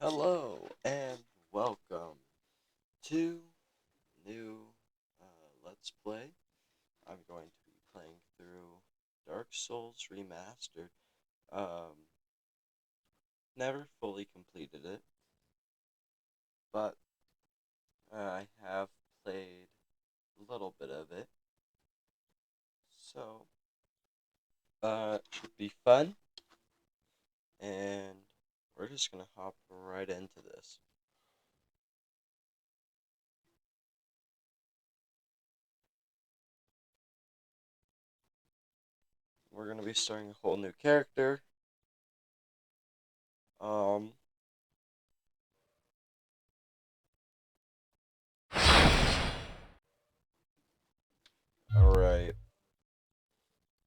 Hello and welcome to new Let's Play. I'm going to be playing through Dark Souls Remastered. Never fully completed it, but I have played a little bit of it, so it should be fun, and we're just gonna hop right into this. We're gonna be starting a whole new character. Alright.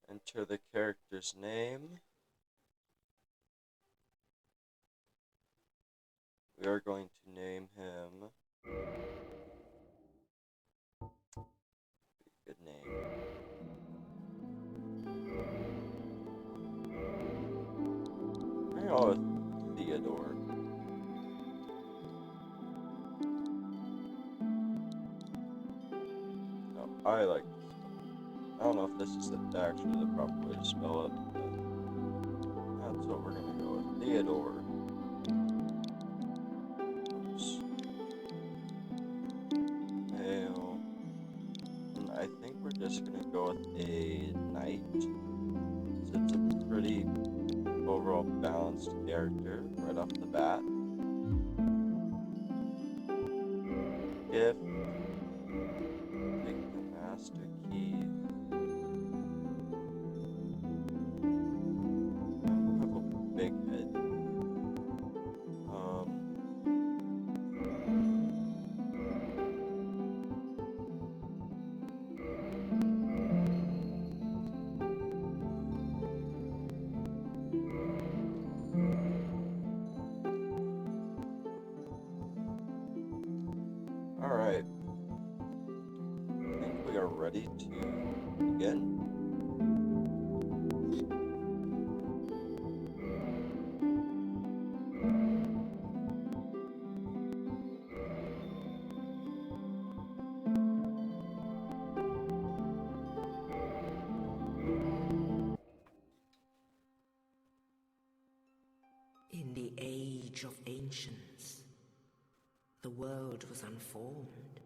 Enter the character's name. We are going to name him. Good name. I'm going to go with Theodore. No, I like this. I don't know if this is actually the proper way to spell it, but that's what we're going to go with. Theodore. Oops. Male. And I think we're just going to go with a knight. So it's a pretty overall balanced character right off the bat. If take the master key. I have a big head. Alright. I think we are ready to begin. In the age of ancients, the world was unformed,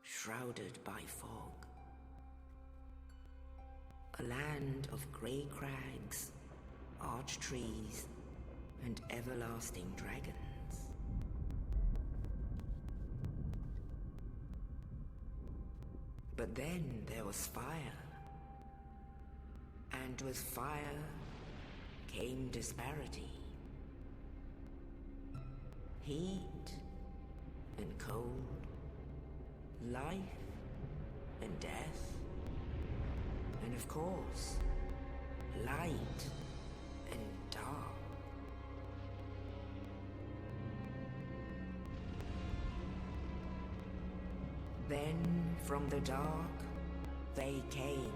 shrouded by fog. A land of grey crags, arch trees, and everlasting dragons. But then there was fire, and with fire came disparity. Heat and cold, life and death, and of course, light and dark. Then from the dark they came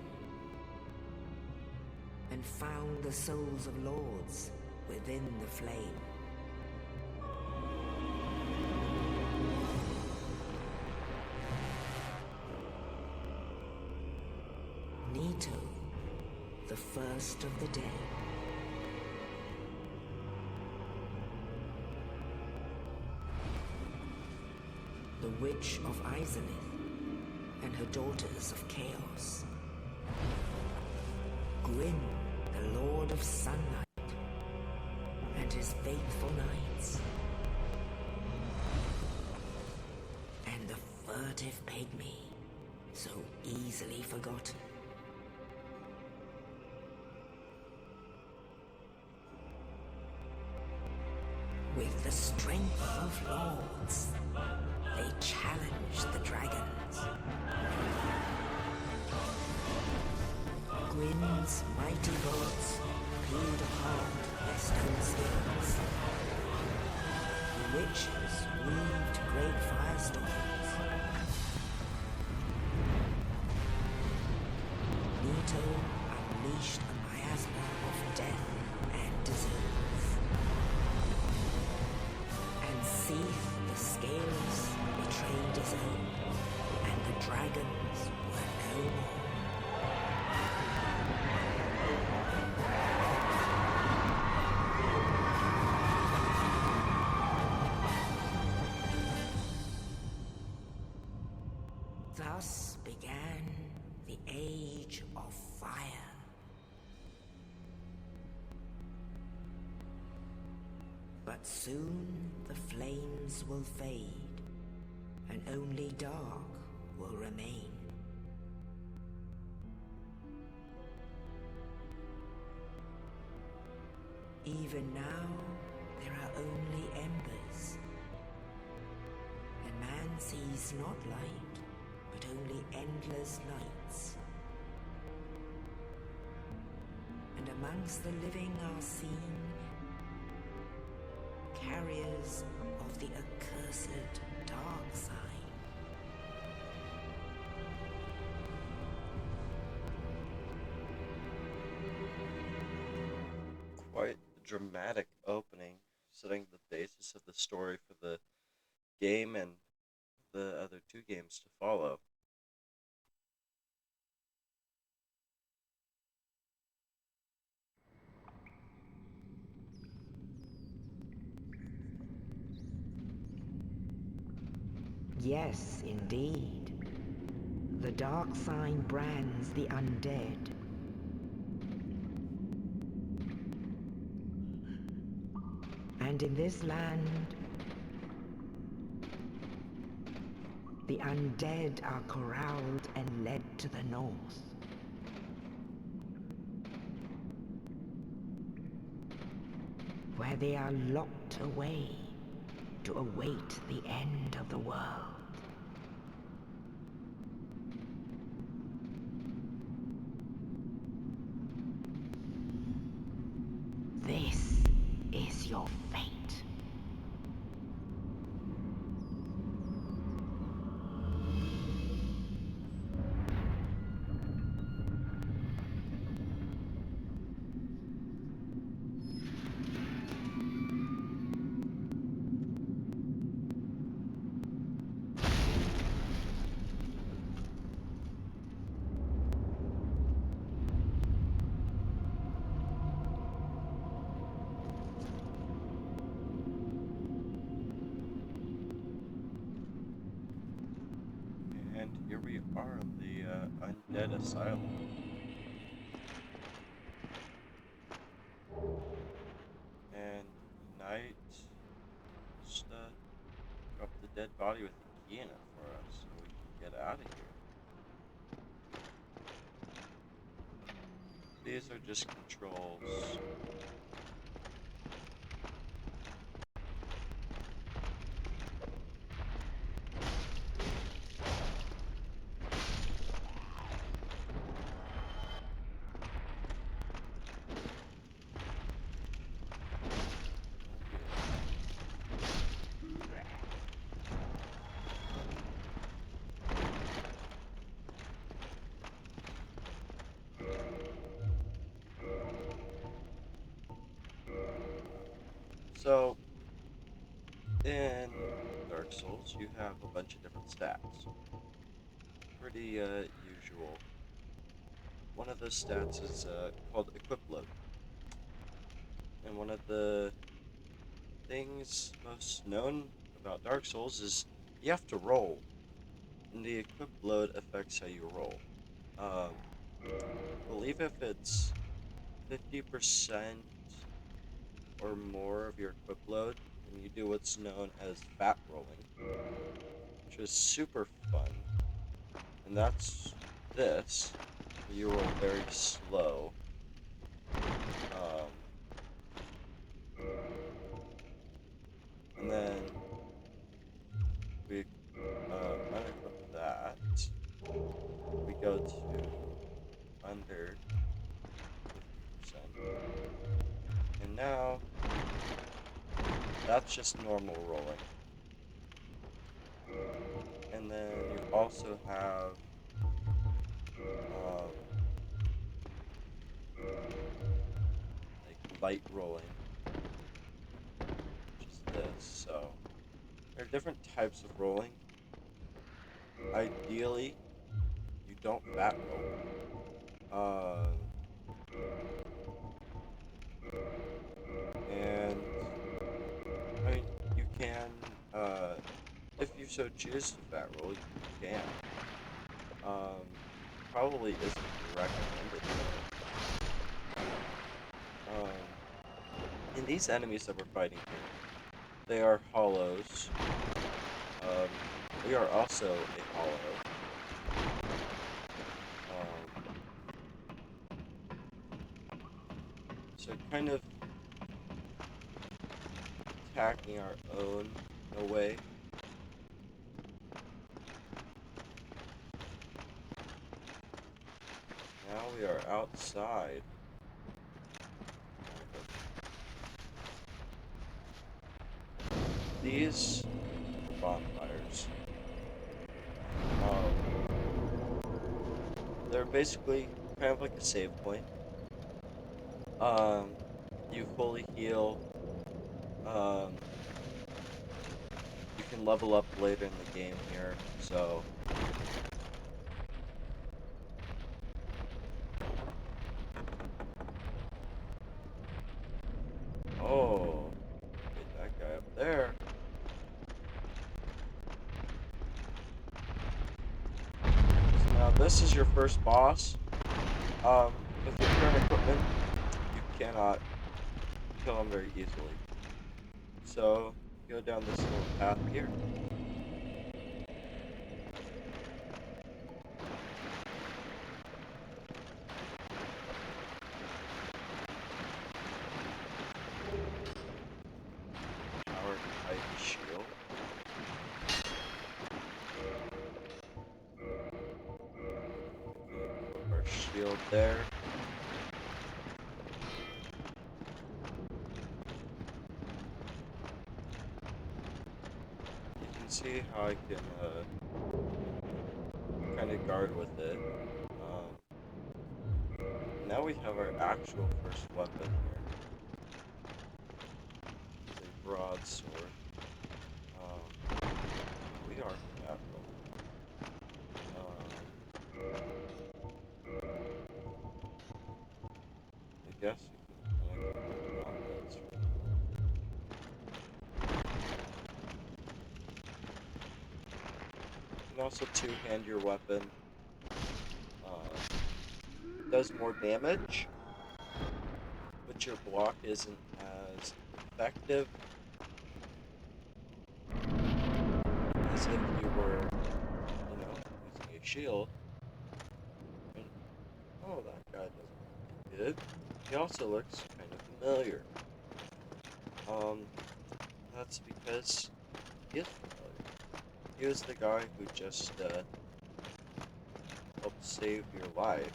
and found the souls of lords within the flame. Nito, the first of the dead. The Witch of Izalith and her daughters of Chaos. Gwyn, the Lord of Sunlight, and his faithful knights. And the furtive pygmy, so easily forgotten. With the strength of lords, they challenged the dragons. Gwyn's mighty bolts peeled apart their stone spears. The witches weaved great firestorms. Nito unleashed a miasma of death and disease. dragons were no more. Thus began the Age of Fire. But soon the flames will fade, and only dark will remain. Even now, there are only embers, and man sees not light, but only endless nights. And amongst the living are seen carriers of the accursed dark sign. Quite a dramatic opening, setting the basis of the story for the game and the other two games to follow. Yes, indeed. The dark sign brands the undead. And in this land, the undead are corralled and led to the north. Where they are locked away to await the end of the world. This is your fate. And here we are in the Undead Asylum. And Knight just dropped the dead body with the key in it for us so we can get out of here. These are just controls. So, in Dark Souls, you have a bunch of different stats. Pretty usual. One of those stats is called Equip Load. And one of the things most known about Dark Souls is you have to roll. And the Equip Load affects how you roll. I believe if it's 50% or more of your equip load, and you do what's known as fat rolling, which is super fun. And that's this. You roll very slow. And then we unequip that. We go to under 50%. And now that's just normal rolling. And then you also have like light rolling, which is this. So there are different types of rolling. Ideally, don't fat roll. And I mean, you can, if you so choose to fat roll, you can. Probably isn't recommended though. And these enemies that we're fighting here, they are hollows. We are also a hollow. So kind of attacking our own in a way. Now we are outside. These bonfires, they're basically kind of like a save point. You fully heal. You can level up later in the game here, so oh, get that guy up there. So now this is your first boss. With your current equipment, you cannot kill him very easily. So go down this little path here. Power type shield. Put our shield there. You can see how I can kind of guard with it. Now we have our actual first weapon here. It's a broadsword. We are capital. I guess you can kind of go around this. You can also two-hand your weapon. It does more damage, but your block isn't as effective as if you were, using a shield. And, oh, that guy doesn't look good. He also looks kind of familiar. That's because he is familiar. He was the guy who just helped save your life.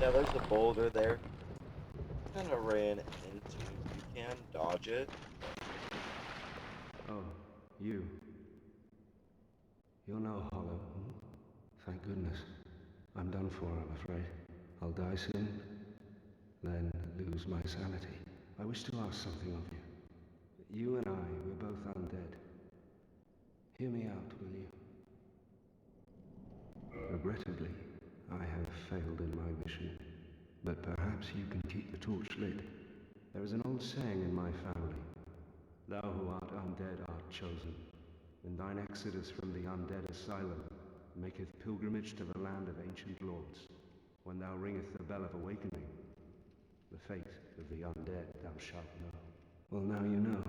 Yeah, there's a boulder there. Kind of ran into it. You can dodge it. Oh, you. You're no hollow. Thank goodness. I'm done for, I'm afraid. I'll die soon, then lose my sanity. I wish to ask something of you. You and I, we're both undead. Hear me out, will you? Regrettably, I have failed in my mission, but perhaps you can keep the torch lit. There is an old saying in my family, thou who art undead art chosen, and thine exodus from the Undead Asylum maketh pilgrimage to the land of ancient lords. When thou ringeth the bell of awakening, the fate of the undead thou shalt know. Well, now you know,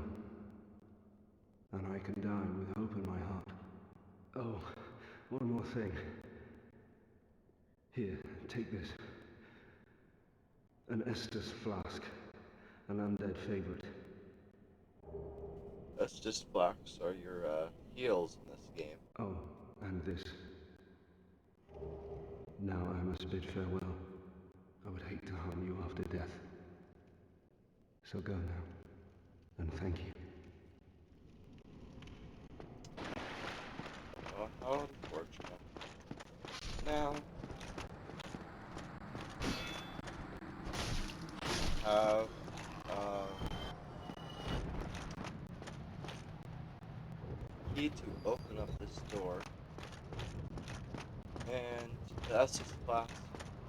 and I can die with hope in my heart. Oh, one more thing. Here, take this. An Estus Flask, an undead favorite. Estus Flask are your heals in this game. Oh, and this. Now I must bid farewell. I would hate to harm you after death. So go now, and thank you. Oh, how unfortunate. Now, have key to open up this door. And the Estus Flask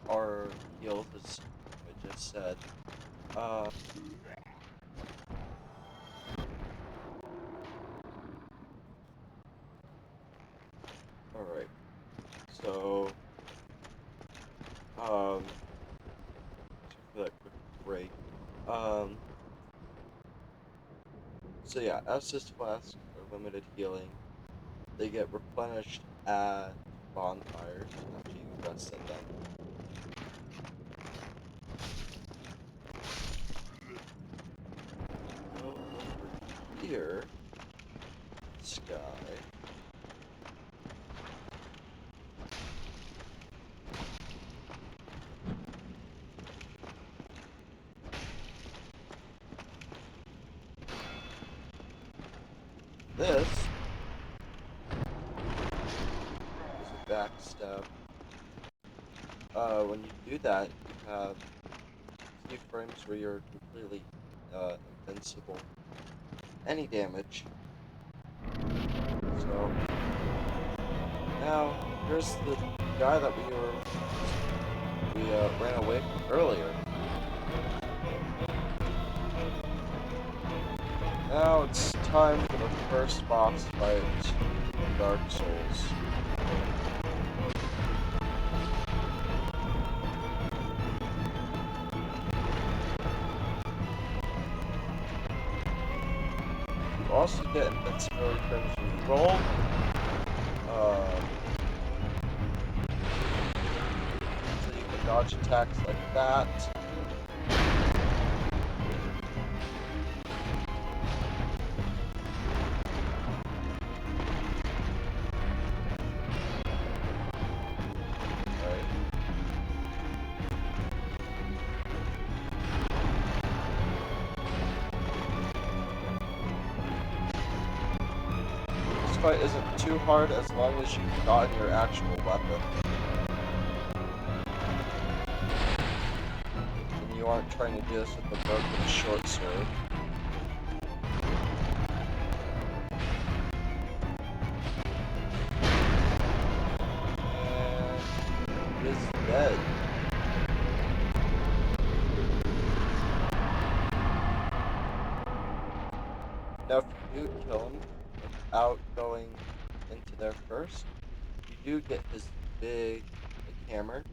are healed, as I just said. Alright. So, for that quick break. So yeah, Estus Flasks are limited healing. They get replenished at bonfires after you rest in them. Go over here. Sky. This is a backstab. When you do that, you have a few frames where you're completely invincible. Any damage. So now here's the guy that we ran away from earlier. Now it's time for the first boss fight in Dark Souls. You also get invincibility frames when you roll. So you can dodge attacks like that. This fight isn't too hard as long as you've gotten your actual weapon. And you aren't trying to do this with a broken short sword. And it is dead. Now if you do kill him without going into there first, you do get his big hammer,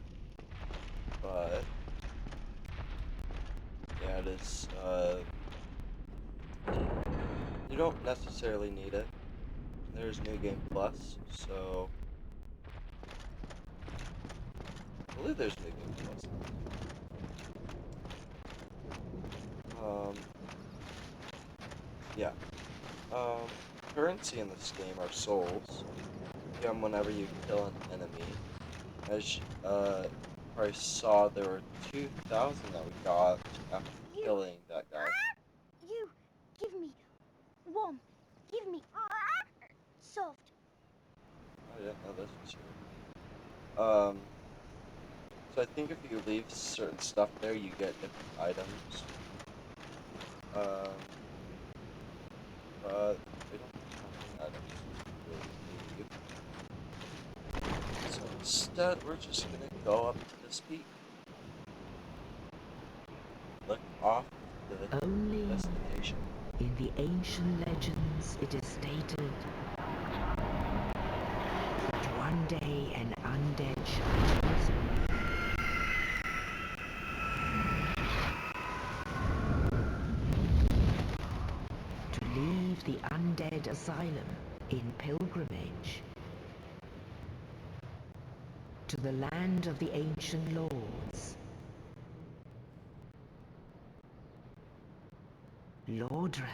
but yeah, it is, you don't necessarily need it. There's New Game Plus, so I believe there's New Game Plus. Yeah. Currency in this game are souls. You get them whenever you kill an enemy. As you probably saw, there were 2,000 that we got after killing that guy. You give me warm, give me soft. I didn't know this was here. So I think if you leave certain stuff there, you get different items. But we don't have any items to really leave. So instead, we're just gonna go up to this peak. Look off the Only destination. in the ancient legends it is stated that one day an undead shall choose to leave the Undead Asylum in pilgrimage to the land of the ancient lords. Lordran.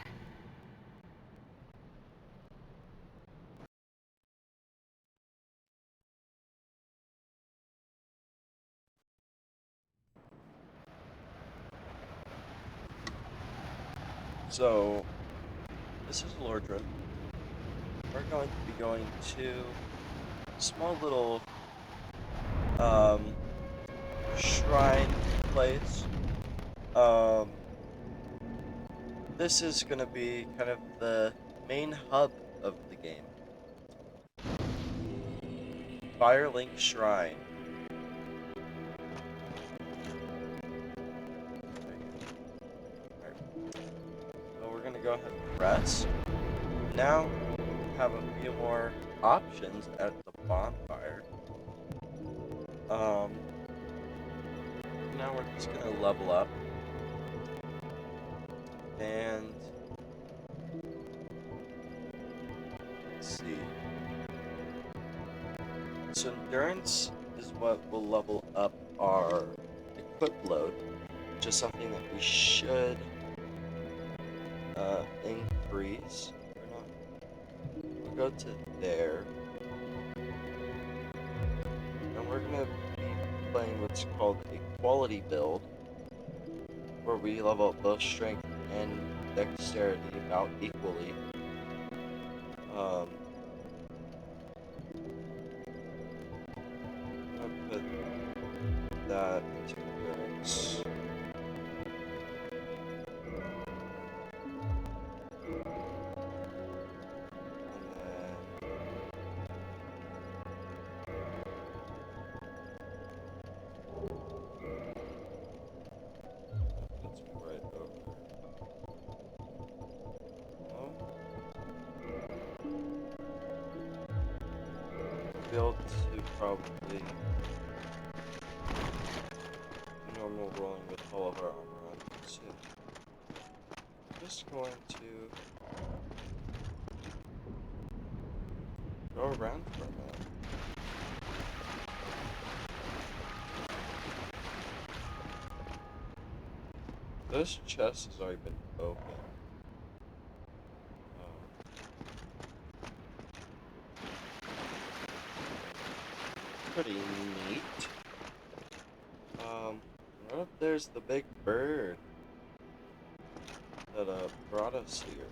So, this is Lordran. We're going to be going to a small little shrine place. This is going to be kind of the main hub of the game. Firelink Shrine. Alright. So we're gonna go ahead and rest. Now we have a few more options at the bonfire. Now we're just gonna level up. And let's see. So endurance is what will level up our equip load, which is something that we should increase. Or not. We'll go to there. And we're gonna be playing what's called a quality build, where we level up both strength and dexterity about equally. I'm gonna put that into endurance. Puts me right over. Oh. We'll be able to probably normal rolling with all of our armor on soon. I'm just going to go around for a minute. This chest has already been opened. Pretty neat. Right up there's the big bird that brought us here.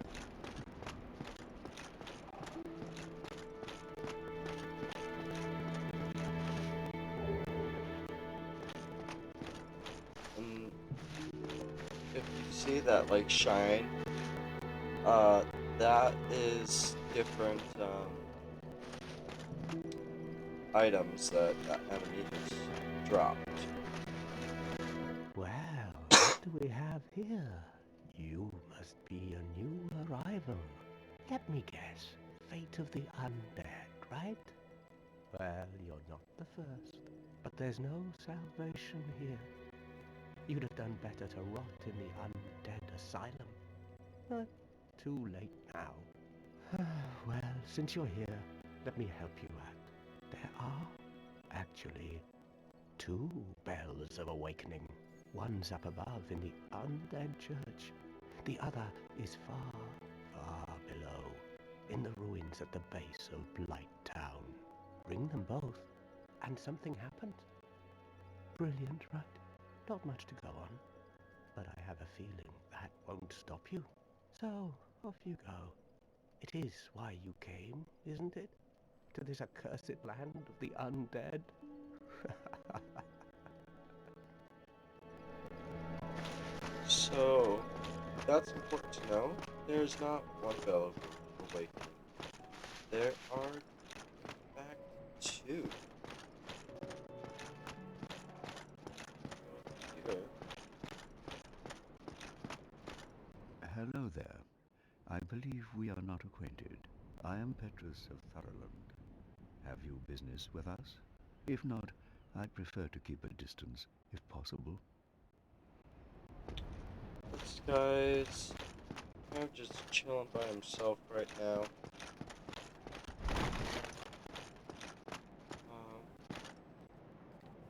And if you see that like shine, that is different items that enemy has dropped. Well, what do we have here? You must be a new arrival. Let me guess. Fate of the undead, right? Well, you're not the first. But there's no salvation here. You'd have done better to rot in the Undead Asylum. But too late now. Well, since you're here, let me help you out. There are actually 2 bells of awakening. One's up above in the Undead Church. The other is far, far below, in the ruins at the base of Blight Town. Ring them both, and something happens. Brilliant, right? Not much to go on, but I have a feeling that won't stop you. So, off you go. It is why you came, isn't it? To this accursed land of the undead? So, that's important to know. There's not one bell of awakening. There are, in fact, 2. Here. Hello there. I believe we are not acquainted. I am Petrus of Thurland. Have you business with us? If not, I'd prefer to keep a distance, if possible. This guy's kind of just chilling by himself right now. I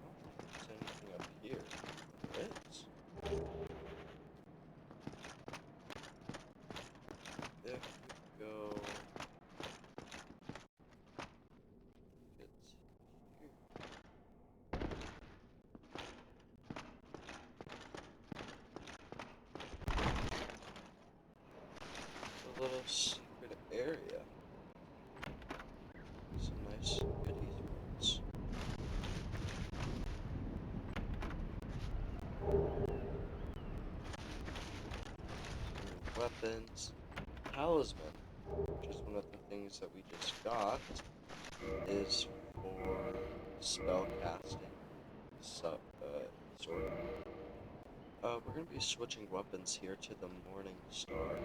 don't think there's anything up here. There is. If we go... It's here. A little secret area. Some nice goodies ones. Some weapons. Talisman, which is one of the things that we just got, is for spell casting. So, sword. We're gonna be switching weapons here to the Morning Star.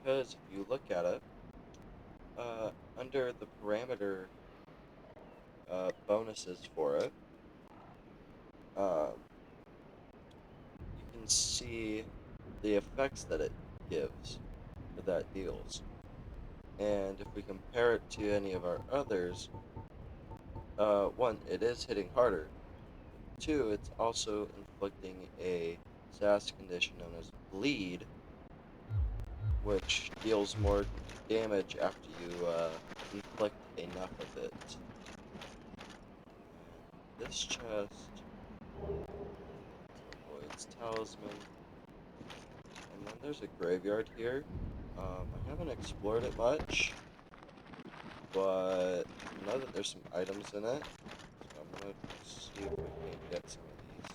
Because if you look at it, under the parameter bonuses for it, you can see the effects that it gives, or that deals. And if we compare it to any of our others, one, it is hitting harder. Two, it's also inflicting a status condition known as bleed, which deals more damage after you inflict enough of it. And this chest avoids talisman. And then there's a graveyard here. I haven't explored it much, but I know that there's some items in it. So I'm gonna see if I can get some of these.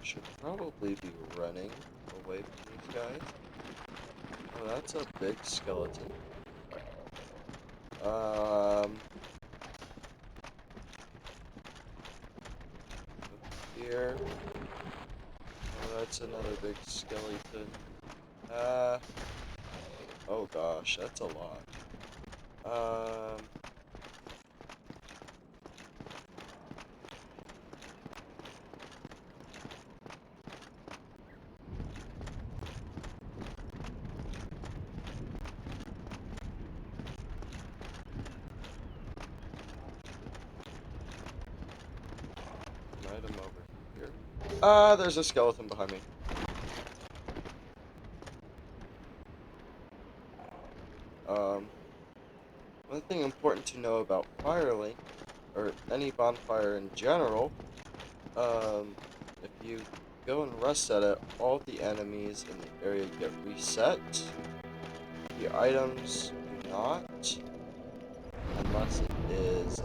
Should probably be running away from these guys. Oh, that's a big skeleton. Up here. Oh, that's another big skeleton. Oh gosh, that's a lot. An item over here. There's a skeleton behind me. One thing important to know about Firelink, or any bonfire in general, if you go and rest at it, all the enemies in the area get reset. The items do not, unless it is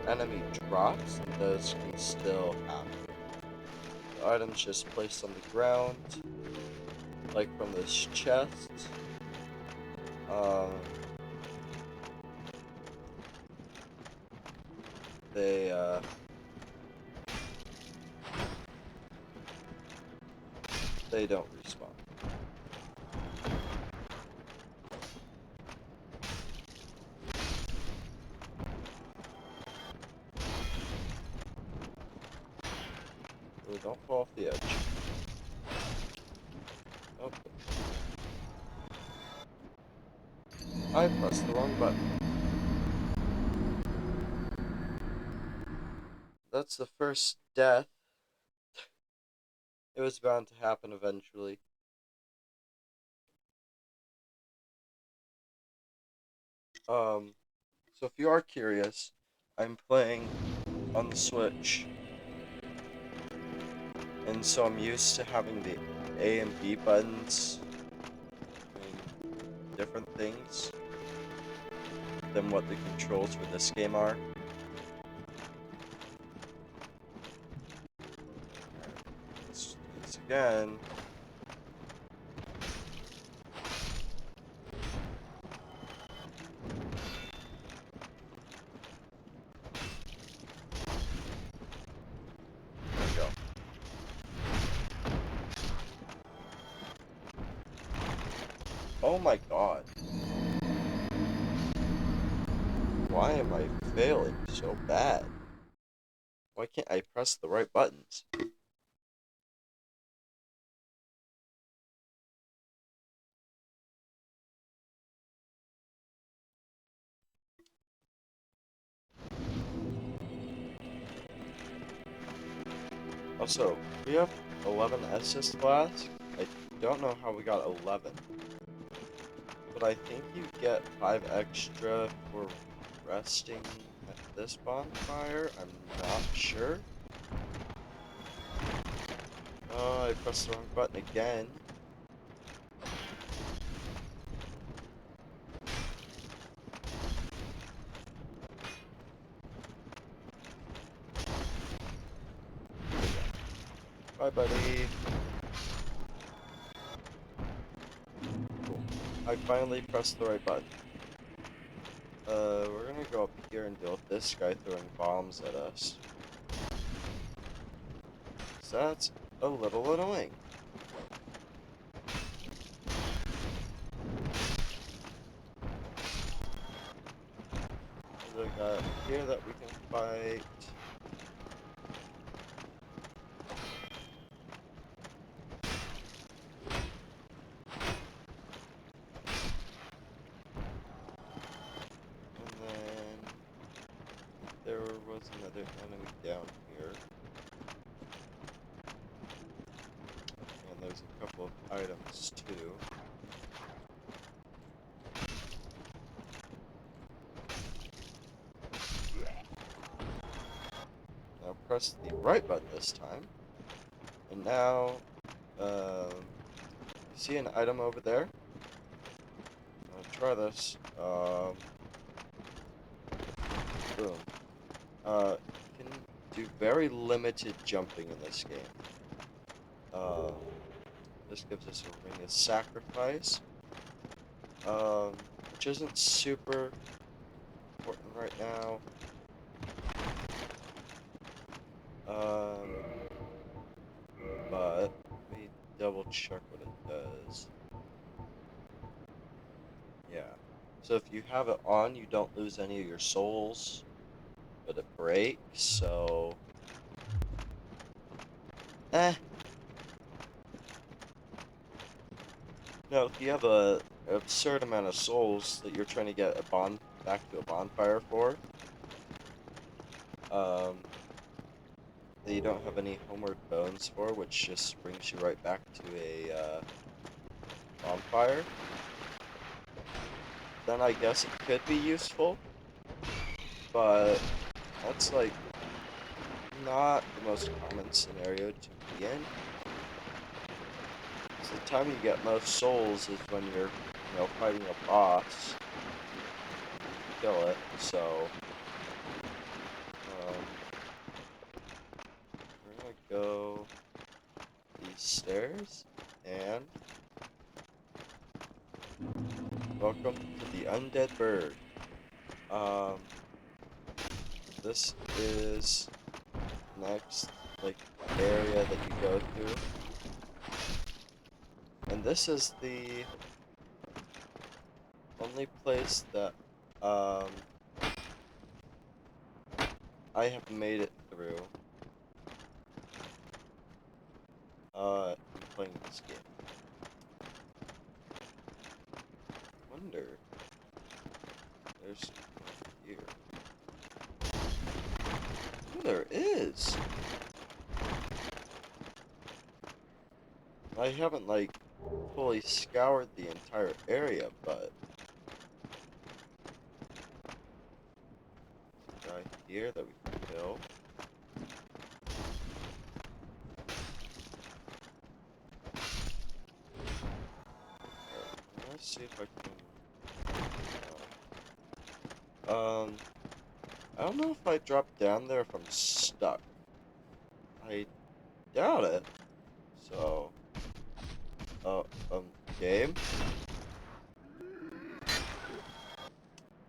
enemy drops, and those can still happen. The items just placed on the ground, like from this chest. They don't respawn. Really don't fall off the edge. Oh. I pressed the wrong button. That's the first death. It was bound to happen eventually. So if you are curious, I'm playing on the Switch. And so I'm used to having the A and B buttons doing different things than what the controls for this game are. Let's do this again. There we go. Oh my god. Why am I failing so bad? Why can't I press the right buttons? Also, we have 11 Estus Flask. I don't know how we got 11. But I think you get 5 extra for resting at this bonfire. I'm not sure. Oh, I pressed the wrong button again. Bye, buddy. Cool. I finally pressed the right button. We're gonna go up here and deal with this guy throwing bombs at us. So that's a little annoying. There's a guy up here that we can fight. And then there was another enemy down here. And there's a couple of items too. Now press the right button this time. And now, you see an item over there? Try this. Boom. You can do very limited jumping in this game. This gives us a ring of sacrifice, which isn't super important right now. But let me double check what it does. Yeah. So if you have it on, you don't lose any of your souls, but it breaks, so... No, if you have an absurd amount of souls that you're trying to get back to a bonfire for, that you don't have any homeward bones for, which just brings you right back to a bonfire, then I guess it could be useful, but that's like not the most common scenario to be in. So the time you get most souls is when you're, fighting a boss. You kill it, so we're gonna go these stairs, and welcome to the Undead Burg. This is the next, area that you go through. And this is the only place that, I have made it through, in playing this game. I wonder, there's something here. Oh, there is! I haven't, fully scoured the entire area, but... There's a guy here that we can kill. Alright, let's see if I can... I don't know if I drop down there if I'm stuck. I doubt it. So... game?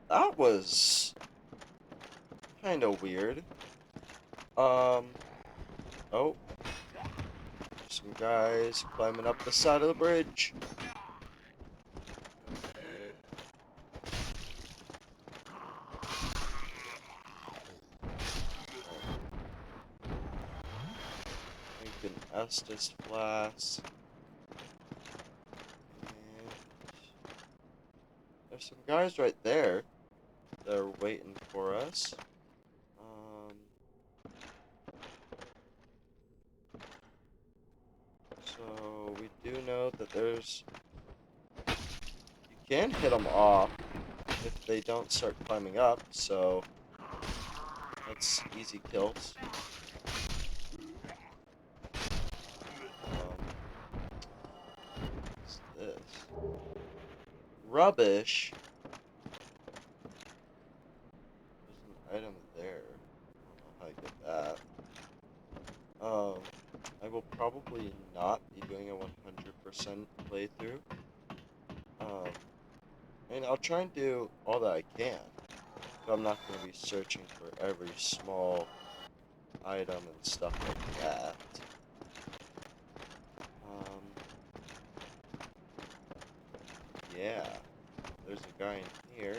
That was... kinda weird. Oh. There's some guys climbing up the side of the bridge. Make an Estus Flask. And there's some guys right there that are waiting for us. So we do know that there's... You can hit them off if they don't start climbing up, so that's easy kills. What's this? Rubbish. There's an item there. I don't know how I get that. I will probably not be doing a 100% playthrough. I mean, I'll try and do all that I can, but I'm not going to be searching for every small item and stuff like that. Yeah, there's a guy in here.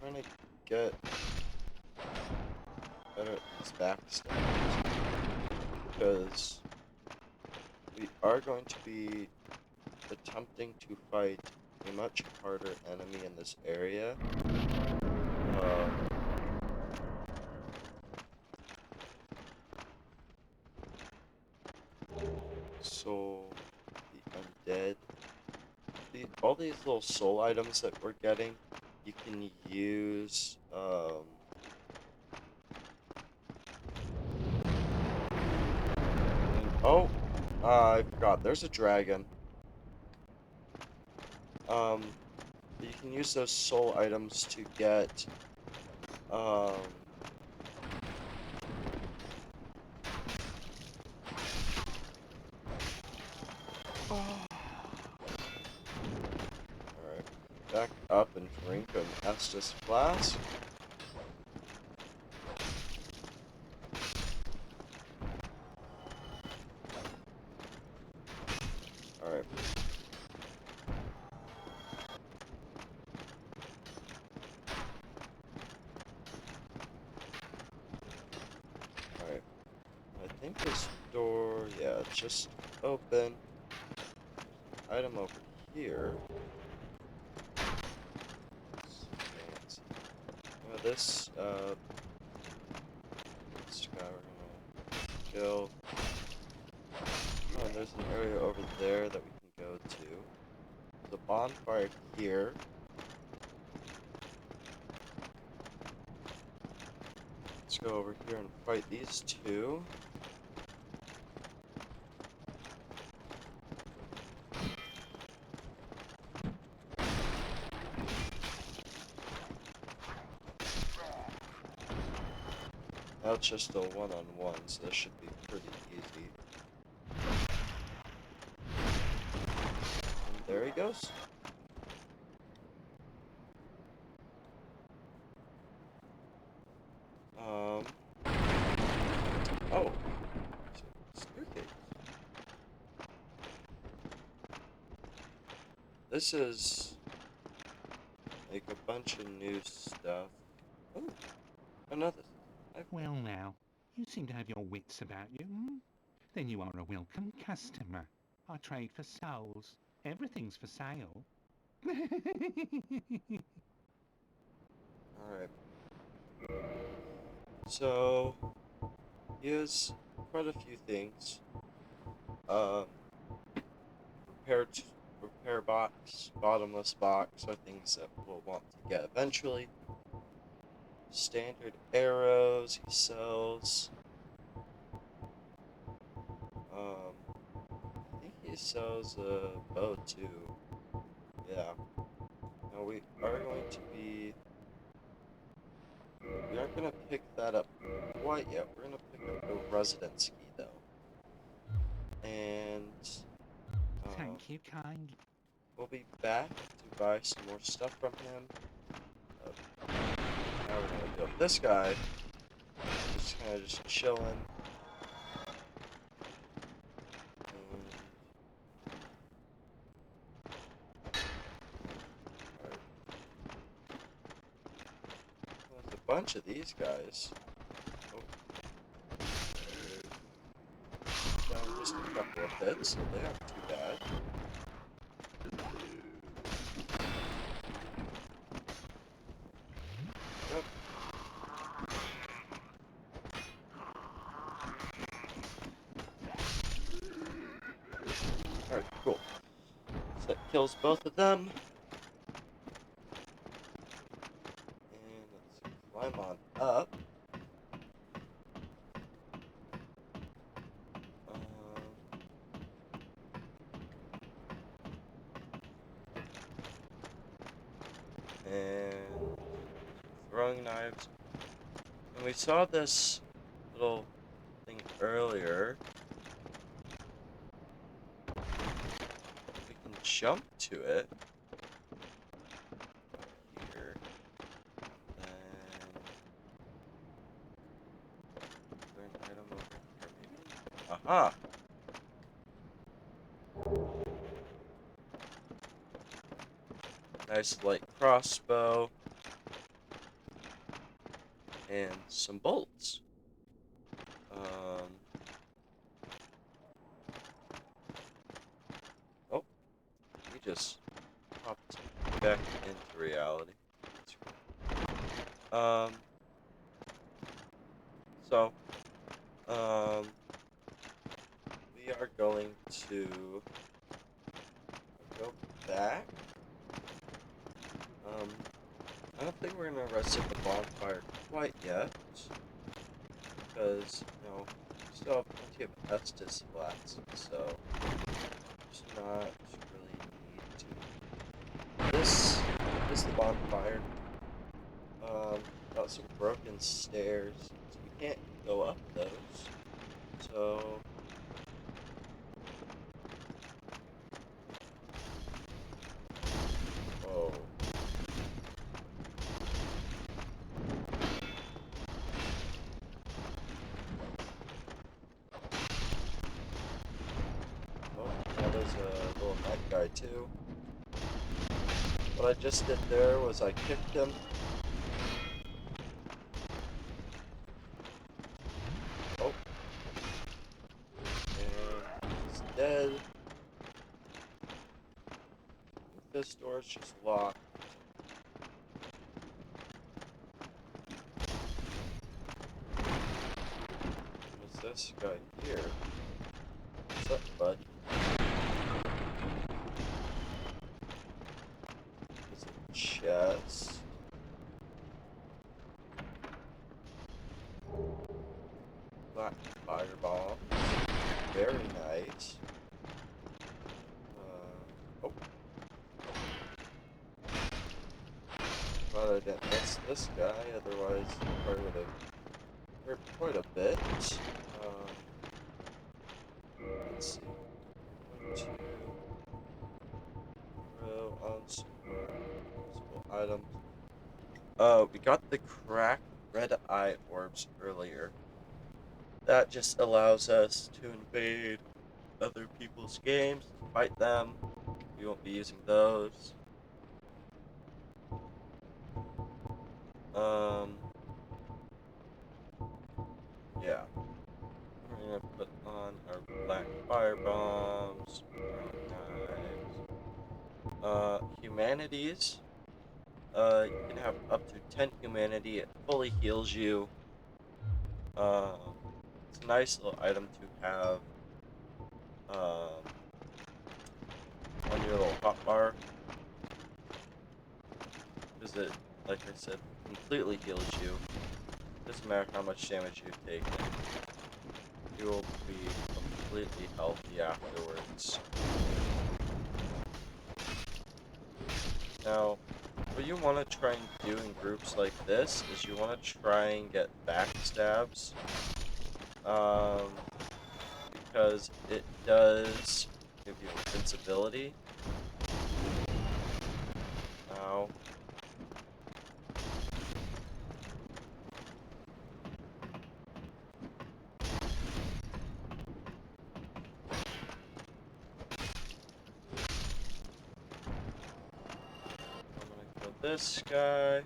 Trying to get better at these backstabs, because we are going to be attempting to fight a much harder enemy in this area. So, the undead, all these little soul items that we're getting, you can use, oh, I forgot, there's a dragon. You can use those soul items to get, alright, back up and drink an Estus Flask. Alright. Alright. I think this door, yeah, it's just open. Item over here. This guy we're gonna kill. Oh, and there's an area over there that we can go to. There's a bonfire here. Let's go over here and fight these two. That's just a one-on-one, so this should be pretty easy. And there he goes. Oh. Staircase. This is like a bunch of new stuff. Oh, another. Well now, you seem to have your wits about you, hmm? Then you are a welcome customer. I trade for souls. Everything's for sale. Alright. So, here's quite a few things. Repair box, bottomless box are things that we'll want to get eventually. Standard arrows he sells. I think he sells a bow too. Yeah. Now we are going to be... We aren't going to pick that up quite yet. We're going to pick up the residence key though. And... Thank you kindly. We'll be back to buy some more stuff from him. Now we're gonna deal with this guy. Just kind of just chilling. There's a bunch of these guys. Oh. Down just a couple of hits, so they aren't too bad. Yep. Alright, cool. So that kills both of them. And let's climb on up. And throwing knives. And we saw this little thing earlier. jump to it here, then there's an item over here, maybe? Aha! Nice light crossbow and some bolts. Oh, he just popped back into reality. That's great. So, we are going to go back. I don't think we're gonna rest at the bonfire quite yet, because, you know, we still have plenty of Estus Flask, so just not really need to. This is the bonfire. Got some broken stairs, so we can't go up those. So oh. Oh, now there's a little night guy too. What I just did there was I kicked him. Oh. And he's dead. This door's just locked. What's this guy here? What's up, bud? There's a chest. Black fireball. Very nice. Oh. Glad I didn't miss this guy, otherwise he probably would have hurt quite a bit. Let's see. I'm going to throw on some more useful items. We got the cracked red eye orbs earlier. That just allows us to invade other people's games, fight them. We won't be using those. Yeah. We're gonna put on our black fire bombs, our knives. Humanities. You can have up to 10 humanity. It fully heals you. It's a nice little item to have on your little hotbar, because it, like I said, completely heals you. Doesn't matter how much damage you've taken. You will be completely healthy afterwards. Now, what you want to try and do in groups like this is you want to try and get backstabs. Because it does give you invincibility. Ow. I'm gonna kill this guy.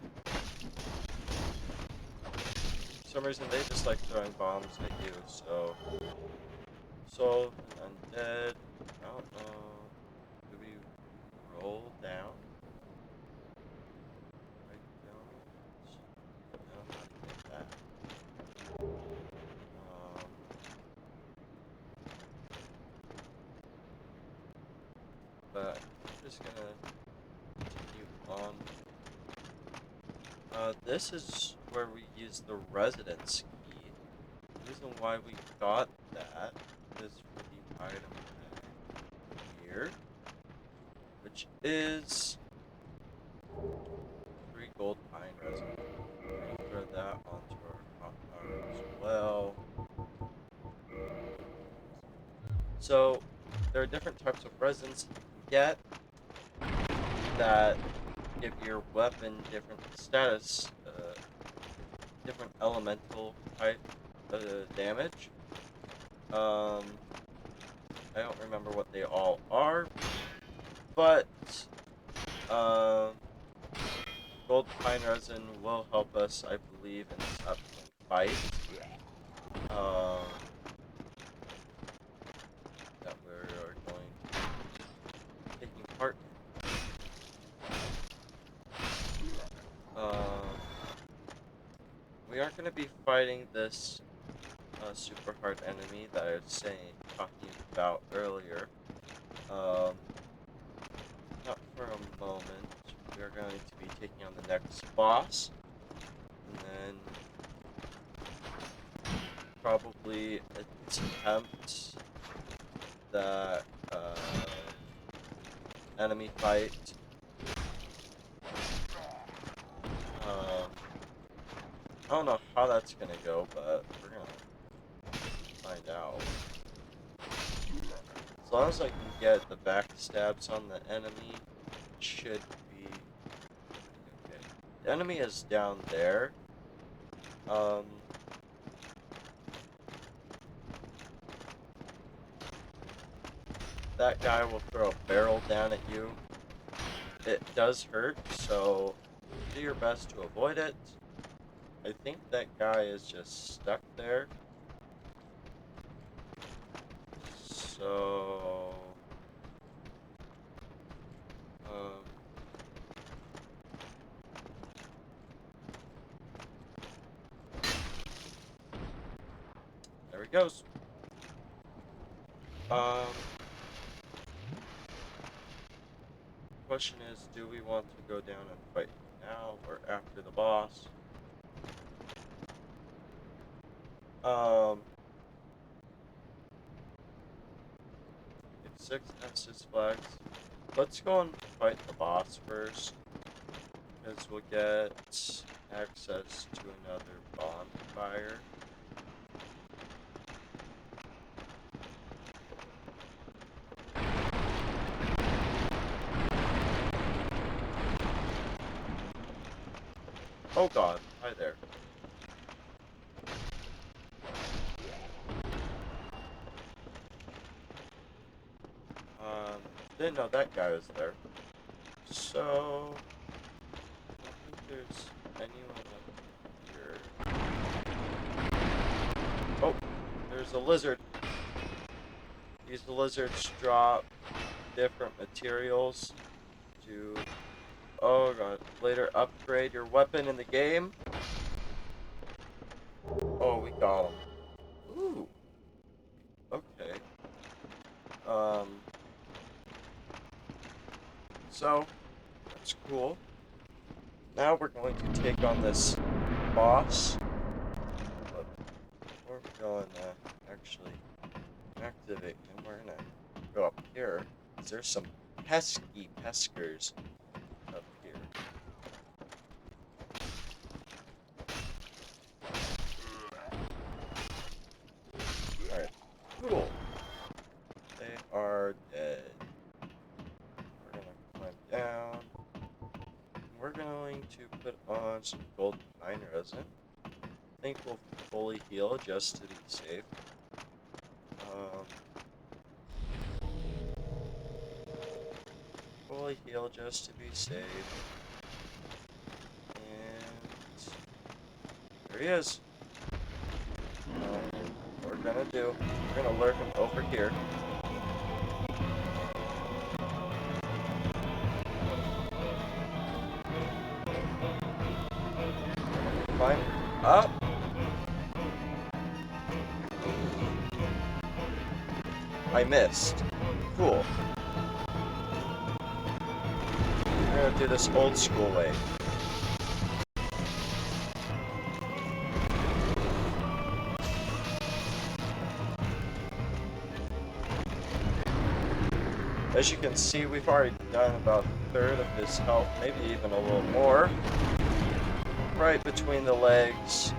For some reason they just like throwing bombs at you, so... So, undead. I don't know. Do we roll down? I don't know how to get that. But I'm just gonna continue on. This is where we use the residence key. The reason why we got that is for the item here, which is 3 gold pine resin. We're gonna throw that onto our hotbar as well. So there are different types of resins you can get. that give your weapon different status, different elemental type damage. I don't remember what they all are, but gold pine resin will help us, I believe, in this upcoming fight. That we are going to be taking part in. We aren't going to be fighting this super hard enemy that I was talking about earlier. Not for a moment. We are going to be taking on the next boss, and then probably attempt that enemy fight. I don't know how that's gonna go, but we're gonna find out. As long as I can get the backstabs on the enemy, it should be okay. The enemy is down there. That guy will throw a barrel down at you. It does hurt, so do your best to avoid it. I think that guy is just stuck there. So... there he goes. Question is, do we want to go down and fight now or after the boss? It's 6 Estus Flask. Let's go and fight the boss first, because we'll get access to another bonfire. Oh god, hi there. Didn't know that guy was there. So, I don't think there's anyone up here. Oh, there's a lizard. These lizards drop different materials to, oh god, later upgrade your weapon in the game. Oh, we got him. Ooh. Okay. So, that's cool. Now we're going to take on this boss. But before we go and actually activate him, we're gonna go up here. There's some pesky peskers up here. Alright, cool. They are dead. We're gonna climb down. We're going to put on some gold pine resin. I think we'll fully heal just to be safe. Fully heal just to be safe. And there he is. What we're gonna do, we're gonna lure him over here. Climb up. I missed. Cool. We're gonna do this old school way. As you can see, we've already done about a third of his health, maybe even a little more. Right between the legs.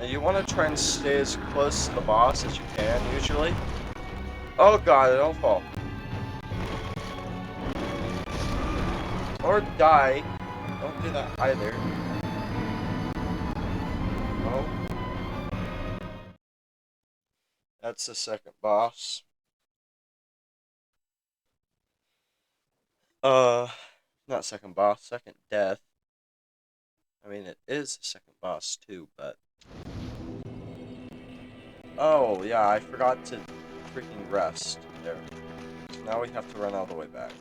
And you want to try and stay as close to the boss as you can, usually. Oh god, don't fall. Or die. Don't do that either. Oh. That's the second boss. Not second boss, second death. I mean, it is the second boss too, but... Oh, yeah, I forgot to freaking rest. There. So now we have to run all the way back.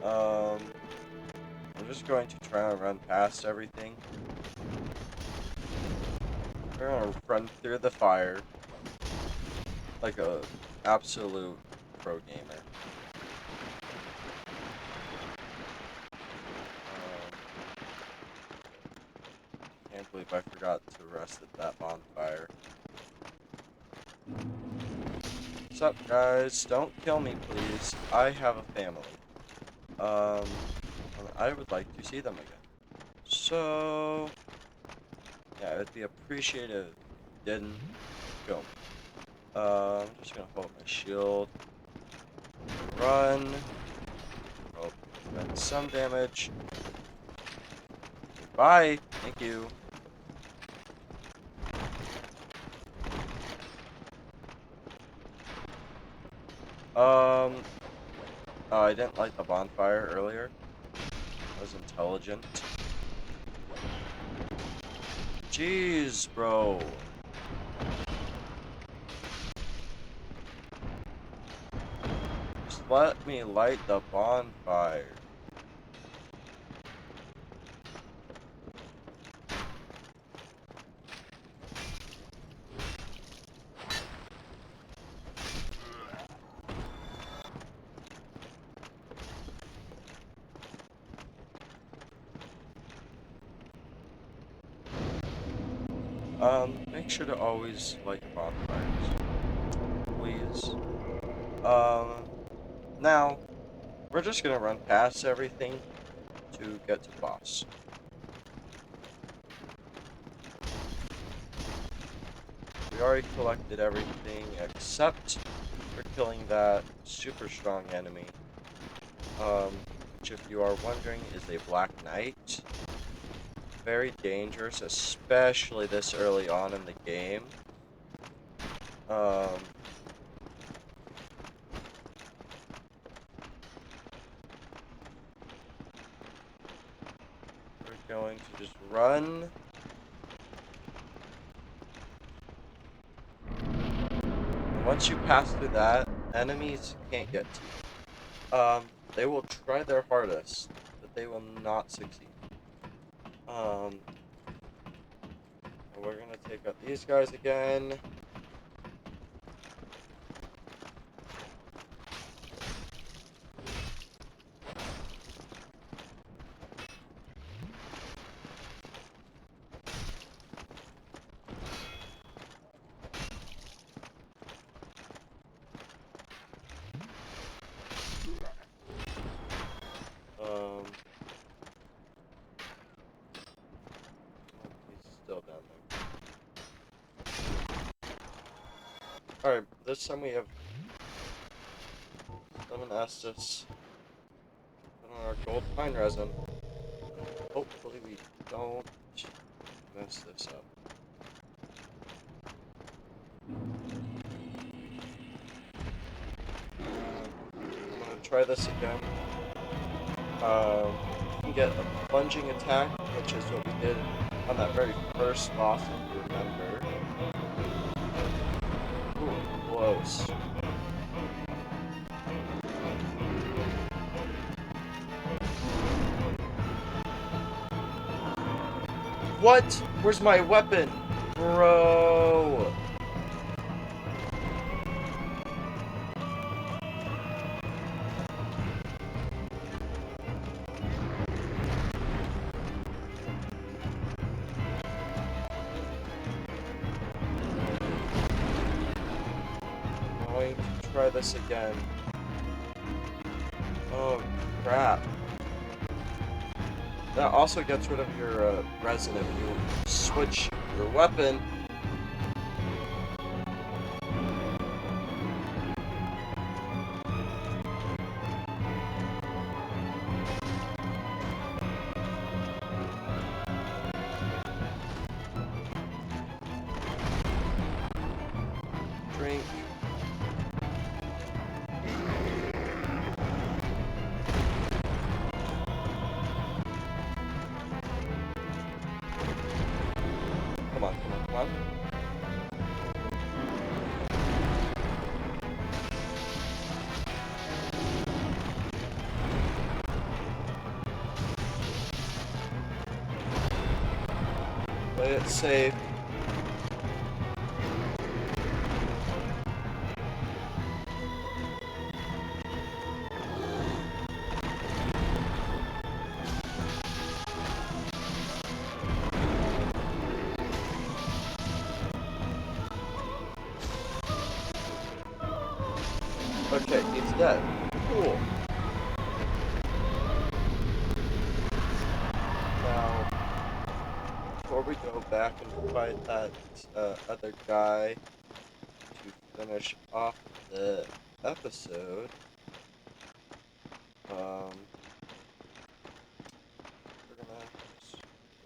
I'm just going to try and run past everything. We're gonna run through the fire. Like a absolute pro gamer. Can't believe I forgot to rest at that bonfire. What's up, guys? Don't kill me, please. I have a family. And I would like to see them again. So, yeah, it'd be appreciated if you didn't kill me. I'm just gonna hold my shield. Run. Hope that's some damage. Bye. Thank you. Oh, I didn't light the bonfire earlier. I was intelligent. Jeez, bro. Just let me light the bonfire. Make sure to always light your bonfires, please. Now, we're just gonna run past everything to get to the boss. We already collected everything except for killing that super strong enemy, which, if you are wondering, is a Black Knight. Very dangerous, especially this early on in the game. We're going to just run. And once you pass through that, enemies can't get to you. They will try their hardest, but they will not succeed. And we're gonna take out these guys again. He's still down there. Alright, this time we have summon Estus. Put on our gold pine resin. Hopefully we don't mess this up. I'm gonna try this again. You can get a plunging attack, which is what we did on that very first boss, if you remember. Ooh, close. What? Where's my weapon? Bro! Going to try this again. Oh, crap. That also gets rid of your resin if you switch your weapon. Play it safe. Okay, he's dead. Cool. Now, before we go back and fight that other guy to finish off the episode, we're gonna.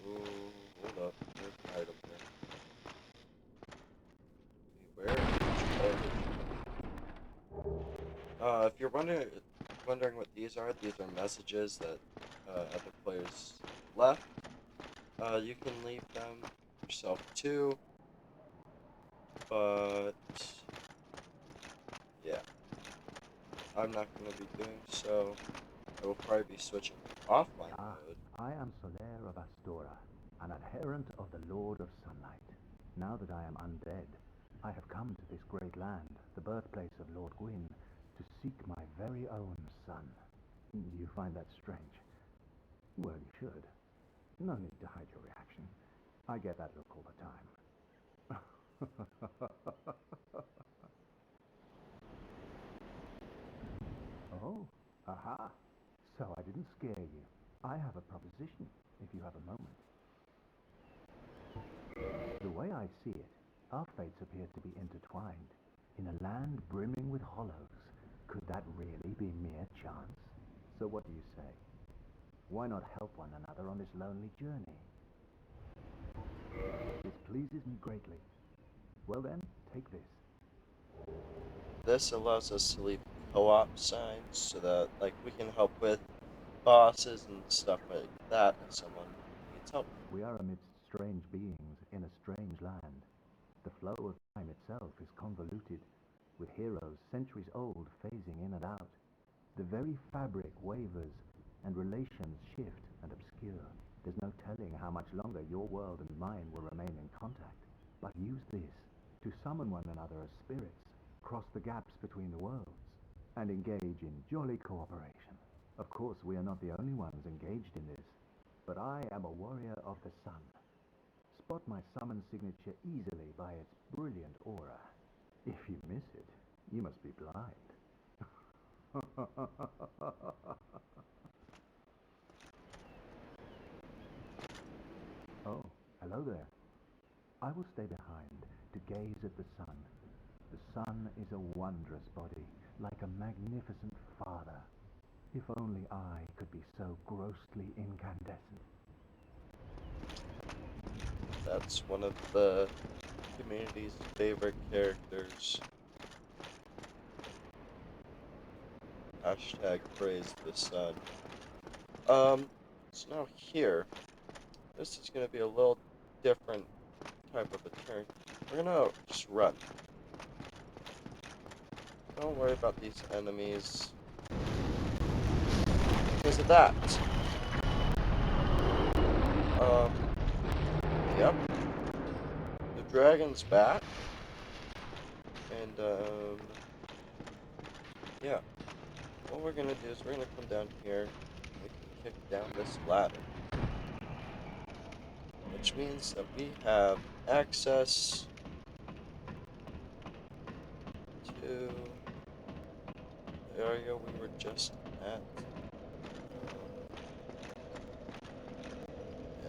Ooh, hold up. There's an item here. If you're wondering what these are messages that other players left. You can leave them yourself too, but yeah, I'm not going to be doing so. I will probably be switching to offline mode. I am Soler of Astora, an adherent of the Lord of Sunlight. Now that I am undead, I have come to this great land, the birthplace of Lord Gwyn, to seek my very own son. You find that strange? Well, you should. No need to hide your reaction. I get that look all the time. Oh, aha. So I didn't scare you. I have a proposition, if you have a moment. The way I see it, our fates appear to be intertwined. In a land brimming with hollows, could that really be mere chance? So what do you say? Why not help one another on this lonely journey? This pleases me greatly. Well then, take this. This allows us to leave co-op signs so that we can help with bosses and stuff like that if someone needs help. We are amidst strange beings in a strange land. The flow of time itself is convoluted, with heroes centuries old phasing in and out. The very fabric wavers, and relations shift and obscure. There's no telling how much longer your world and mine will remain in contact. But use this to summon one another as spirits, cross the gaps between the worlds, and engage in jolly cooperation. Of course, we are not the only ones engaged in this, but I am a warrior of the sun. Spot my summon signature easily by its brilliant aura. If you miss it, you must be blind. Oh, hello there. I will stay behind to gaze at the sun. The sun is a wondrous body, like a magnificent father. If only I could be so grossly incandescent. That's one of the community's favorite characters. Hashtag praise the sun. So now here, this is going to be a little different type of a turn. We're going to just run. Don't worry about these enemies because of that. Yep. The dragon's back. And, yeah. What we're gonna do is we're gonna come down here. We can kick down this ladder. Which means that we have access to the area we were just at.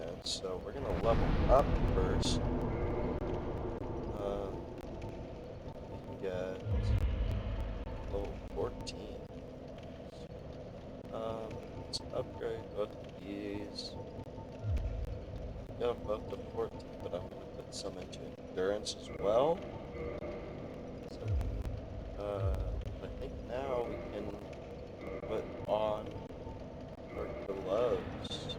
And so we're gonna level up first. We can get level 14. Let's upgrade both of these. Got them both to 14, but I'm gonna put some into endurance as well. So, I think now we can put on our gloves.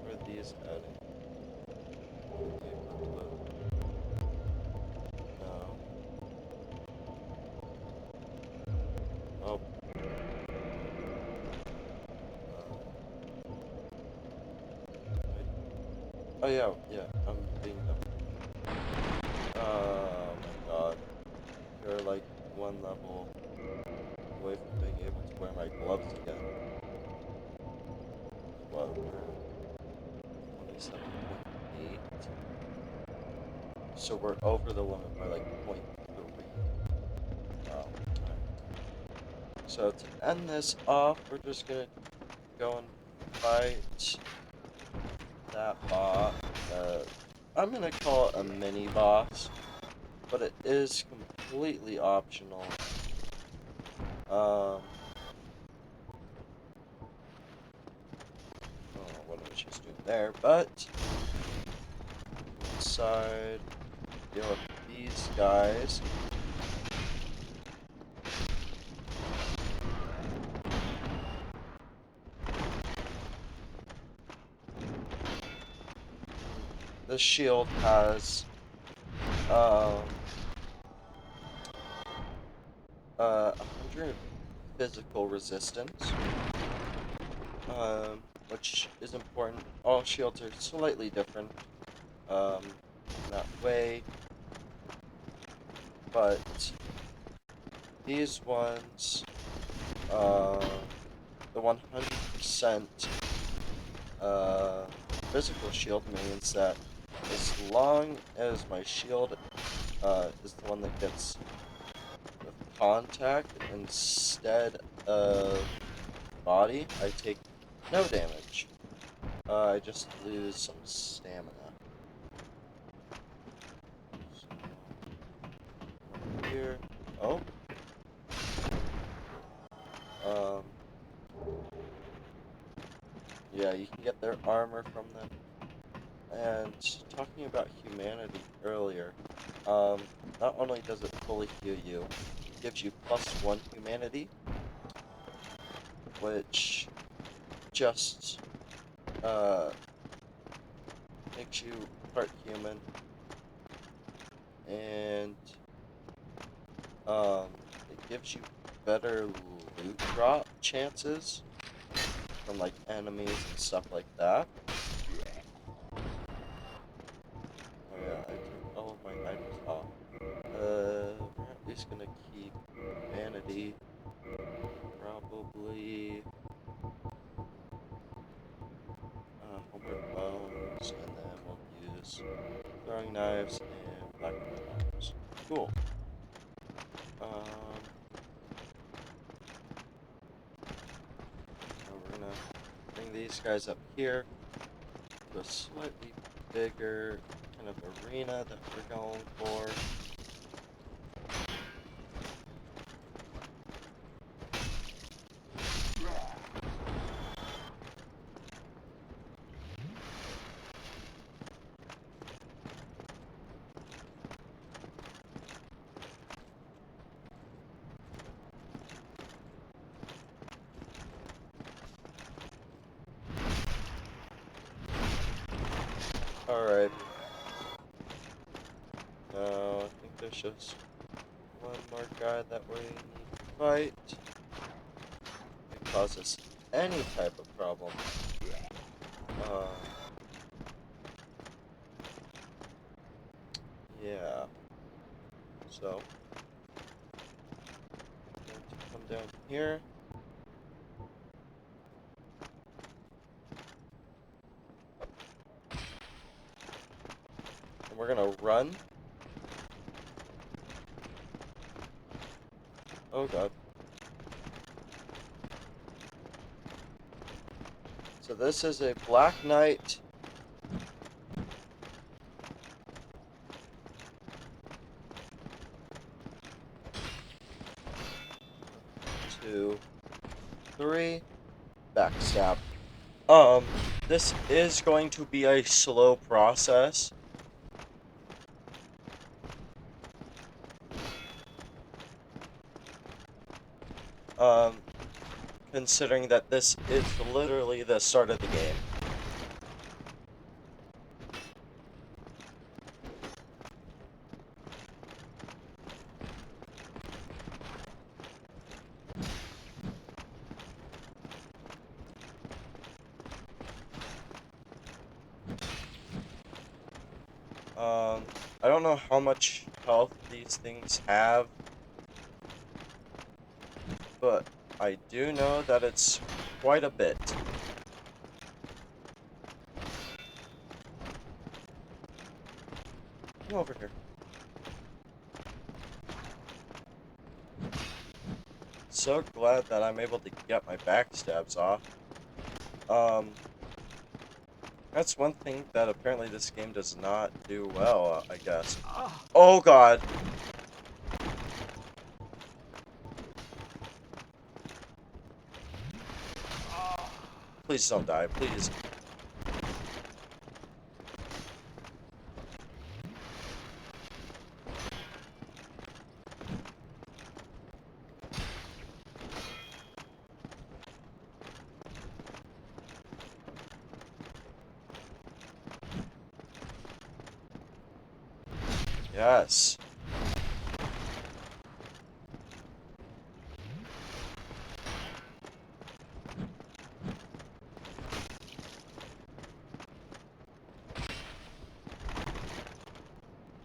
Where are these adding? No. Oh yeah, yeah, I'm being dumb. Oh my god. You're like one level away from being able to wear my gloves again. What, we're 27.8? So we're over the limit by like 0.3. Wow. Alright. So to end this off, we're just gonna go and fight that boss. I'm gonna call it a mini boss, but it is completely optional. Oh, what I was just doing there, but inside, deal with these guys. The shield has 100 physical resistance, which is important. All shields are slightly different in that way, but these ones, the 100% physical shield means that as long as my shield is the one that gets with contact instead of body, I take no damage. I just lose some stamina. So, here. Oh. Yeah, you can get their armor from them. And talking about humanity earlier, not only does it fully heal you, it gives you +1 humanity, which just makes you part human, and it gives you better loot drop chances from like enemies and stuff like that. Oh yeah, I took all of my items off. We're at least gonna keep humanity. Probably homeward bones, and then we'll use throwing knives and black knives. Cool. Now we're gonna bring these guys up here to a slightly bigger kind of arena that we're going for. Alright. Now, I think there's just one more guy that we need to fight. It causes any type of problem. Yeah. So, I'm going to come down here. And we're gonna run. Oh god. So this is a Black Knight. Two, three, backstab. This is going to be a slow process. Considering that this is literally the start of the game. I don't know how much health these things have, but I do know that it's quite a bit. Come over here. So glad that I'm able to get my backstabs off. That's one thing that apparently this game does not do well, I guess. Oh god! Please don't die, please. Yes.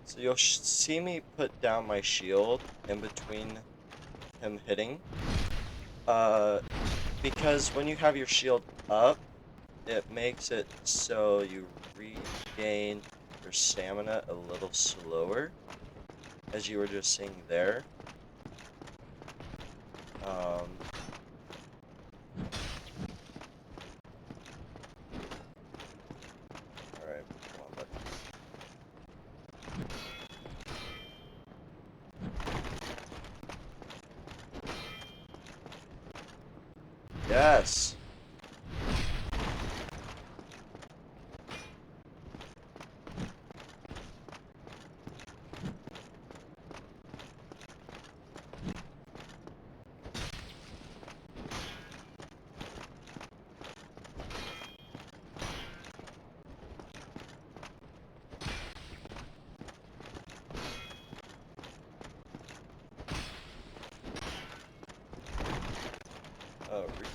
So you'll see me put down my shield in between him hitting. Because when you have your shield up, it makes it so you regain your stamina a little slower, as you were just seeing there. Alright, come on, bud. Yes!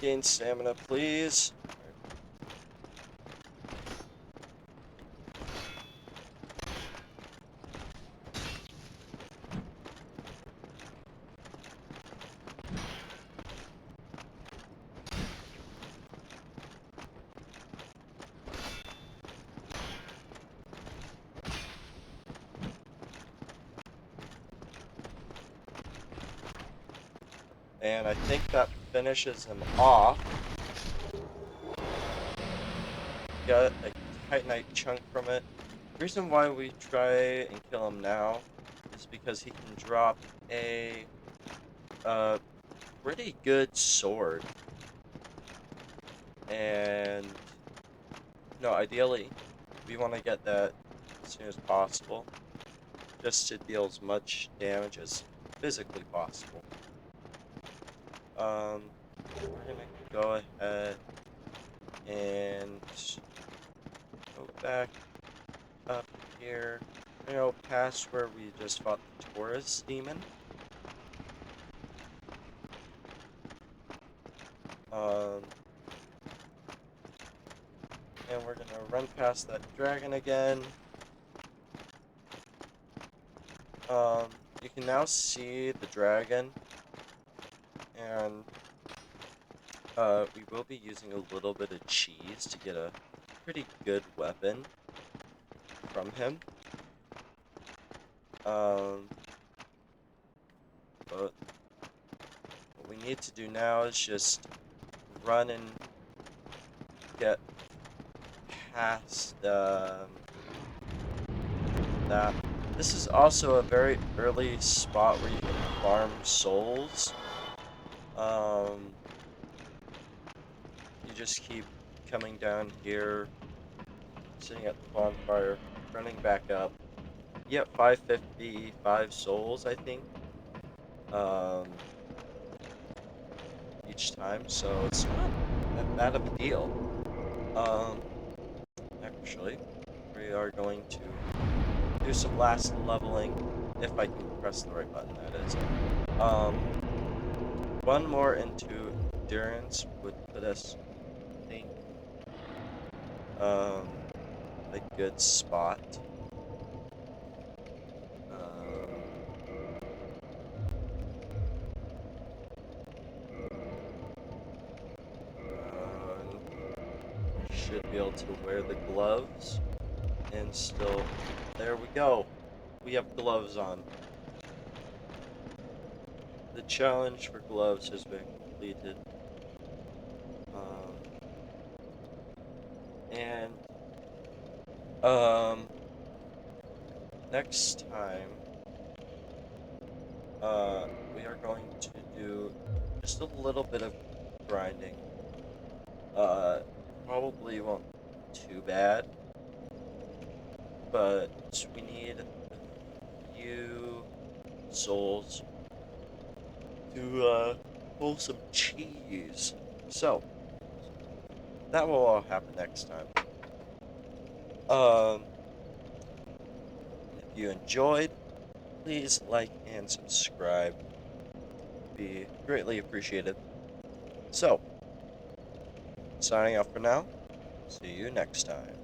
Regain stamina, please. And I think that finishes him off. Got a Titanite chunk from it. The reason why we try and kill him now is because he can drop a pretty good sword. And no, ideally we want to get that as soon as possible, just to deal as much damage as physically possible. We're gonna go ahead and go back up here, past where we just fought the Taurus demon. And we're gonna run past that dragon again. You can now see the dragon, and we will be using a little bit of cheese to get a pretty good weapon from him. But what we need to do now is just run and get past that. This is also a very early spot where you can farm souls. You just keep coming down here, sitting at the bonfire, running back up. You get 555 souls, I think, each time, so it's not that bad of a deal. Actually, we are going to do some last leveling, if I can press the right button, that is. One more into endurance would put us, I think, a good spot. should be able to wear the gloves and still... There we go. We have gloves on. The challenge for gloves has been completed. Next time, we are going to do just a little bit of grinding. Probably won't be too bad, but we need a few souls to pull some cheese. So that will all happen next time. If you enjoyed, please like and subscribe. Be greatly appreciated. So, signing off for now. See you next time.